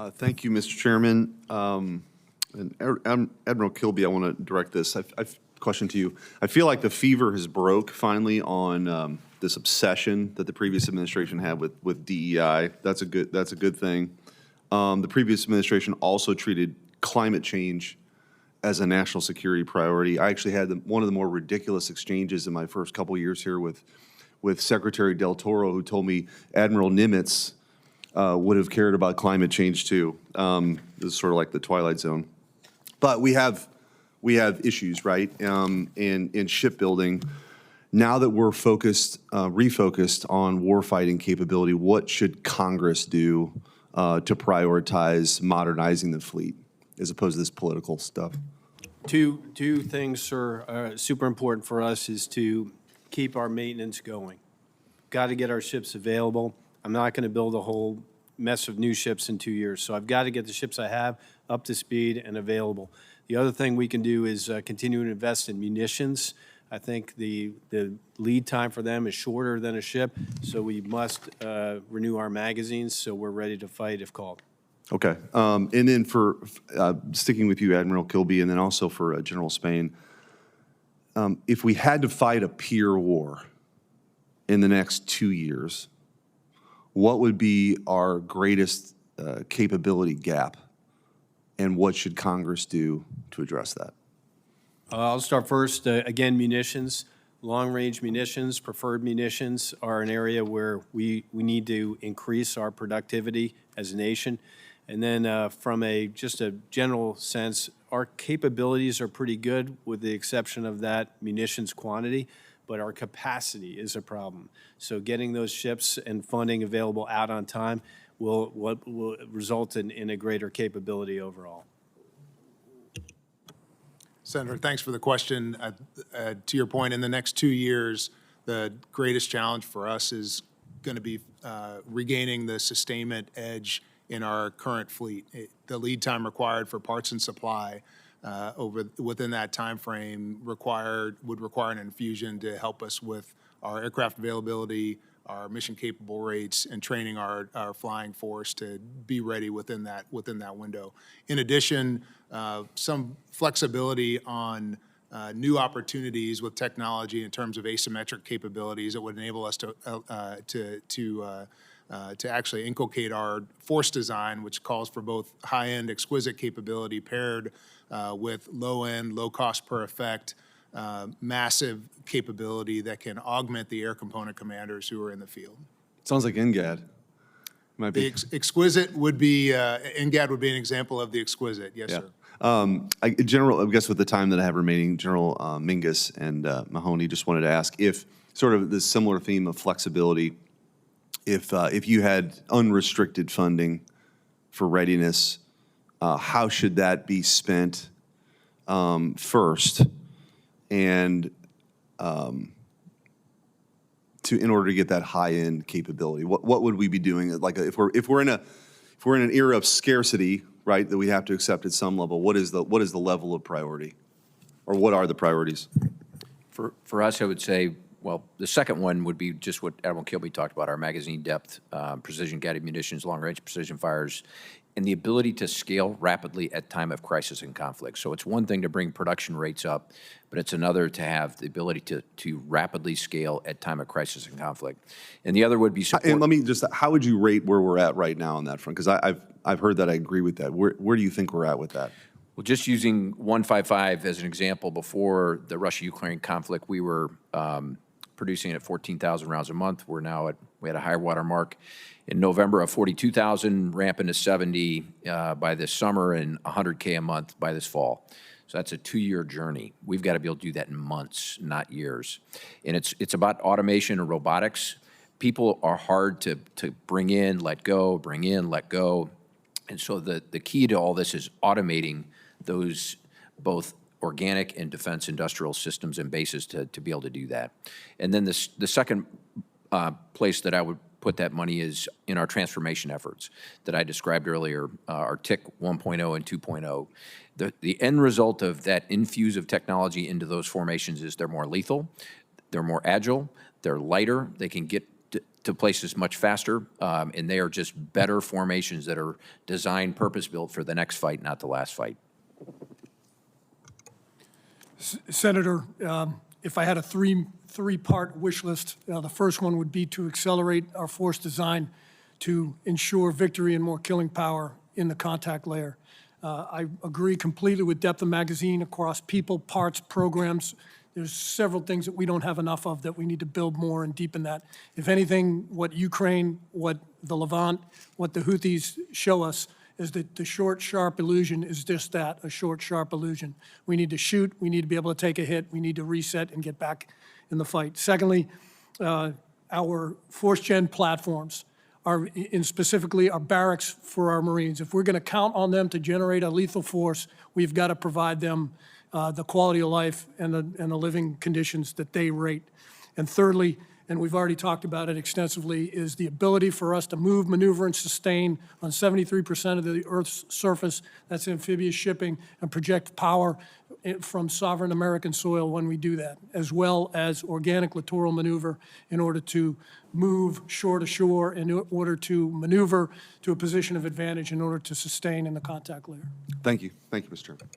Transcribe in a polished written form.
Thank you, Mr. Chairman. And Admiral Kilby, I want to direct this question to you. I feel like the fever has broke finally on this obsession that the previous administration had with DEI. That's a good thing. The previous administration also treated climate change as a national security priority. I actually had one of the more ridiculous exchanges in my first couple years here with Secretary Del Toro, who told me Admiral Nimitz would have cared about climate change too. This is sort of like the Twilight Zone. But we have issues, right, in shipbuilding. Now that we're refocused on warfighting capability, what should Congress do to prioritize modernizing the fleet as opposed to this political stuff? Two things, sir, super important for us is to keep our maintenance going. Got to get our ships available. I'm not going to build a whole mess of new ships in 2 years, so I've got to get the ships I have up to speed and available. The other thing we can do is continue to invest in munitions. I think the lead time for them is shorter than a ship, so we must renew our magazines so we're ready to fight if called. Okay. And then for sticking with you, Admiral Kilby, and then also for General Spain, if we had to fight a peer war in the next 2 years, what would be our greatest capability gap, and what should Congress do to address that? I'll start first. Again, munitions, long-range munitions, preferred munitions are an area where we need to increase our productivity as a nation. And then from just a general sense, our capabilities are pretty good with the exception of that munitions quantity, but our capacity is a problem. So getting those ships and funding available out on time will result in a greater capability overall. Senator, thanks for the question. To your point, in the next 2 years, the greatest challenge for us is going to be regaining the sustainment edge in our current fleet. The lead time required for parts and supply within that time frame would require an infusion to help us with our aircraft availability, our mission capable rates, and training our flying force to be ready within that window. In addition, some flexibility on new opportunities with technology in terms of asymmetric capabilities that would enable us to actually inculcate our force design, which calls for both high-end exquisite capability paired with low-end, low cost per effect, massive capability that can augment the air component commanders who are in the field. Sounds like NGAD. Might be. The exquisite would be, NGAD would be an example of the exquisite, yes, Yeah. sir. General, I guess with the time that I have remaining, General Mingus and Mahoney, just wanted to ask if sort of the similar theme of flexibility, if you had unrestricted funding for readiness, how should that be spent first, and in order to get that high-end capability? What would we be doing? Like if we're in an era of scarcity, right, that we have to accept at some level, what is the level of priority, or what are the priorities? For us, I would say, well, the second one would be just what Admiral Kilby talked about, our magazine depth, precision-guided munitions, long-range precision fires, and the ability to scale rapidly at time of crisis and conflict. So it's one thing to bring production rates up, but it's another to have the ability to rapidly scale at time of crisis and conflict. And the other would be support. And let me just, how would you rate where we're at right now on that front? Because I've heard that, I agree with that. Where do you think we're at with that? Well, just using 155 as an example, before the Russia-Ukraine conflict, we were producing at 14,000 rounds a month. We had a high water mark in November of 42,000, ramping to 70 by this summer, and 100K a month by this fall. So that's a 2-year journey. We've got to be able to do that in months, not years. And it's about automation and robotics. People are hard to bring in, let go, bring in, let go. And so the key to all this is automating those both organic and defense industrial systems and bases to be able to do that. And then the second place that I would put that money is in our transformation efforts that I described earlier, our TIC 1.0 and 2.0. The end result of that infuse of technology into those formations is they're more lethal, they're more agile, they're lighter, they can get to places much faster, and they are just better formations that are designed, purpose-built for the next fight, not the last fight. Senator, if I had a three-part wish list, the first one would be to accelerate our force design to ensure victory and more killing power in the contact layer. I agree completely with depth of magazine across people, parts, programs. There's several things that we don't have enough of that we need to build more and deepen that. If anything, what Ukraine, what the Levant, what the Houthis show us is that the short, sharp illusion is just that, a short, sharp illusion. We need to shoot, we need to be able to take a hit, we need to reset and get back in the fight. Secondly, our force gen platforms are, and specifically our barracks for our Marines. If we're going to count on them to generate a lethal force, we've got to provide them the quality of life and the living conditions that they rate. And thirdly, and we've already talked about it extensively, is the ability for us to move, maneuver, and sustain on 73% of the Earth's surface. That's amphibious shipping, and project power from sovereign American soil when we do that, as well as organic littoral maneuver in order to move shore to shore, in order to maneuver to a position of advantage in order to sustain in the contact layer. Thank you. Thank you, Mr. Chairman.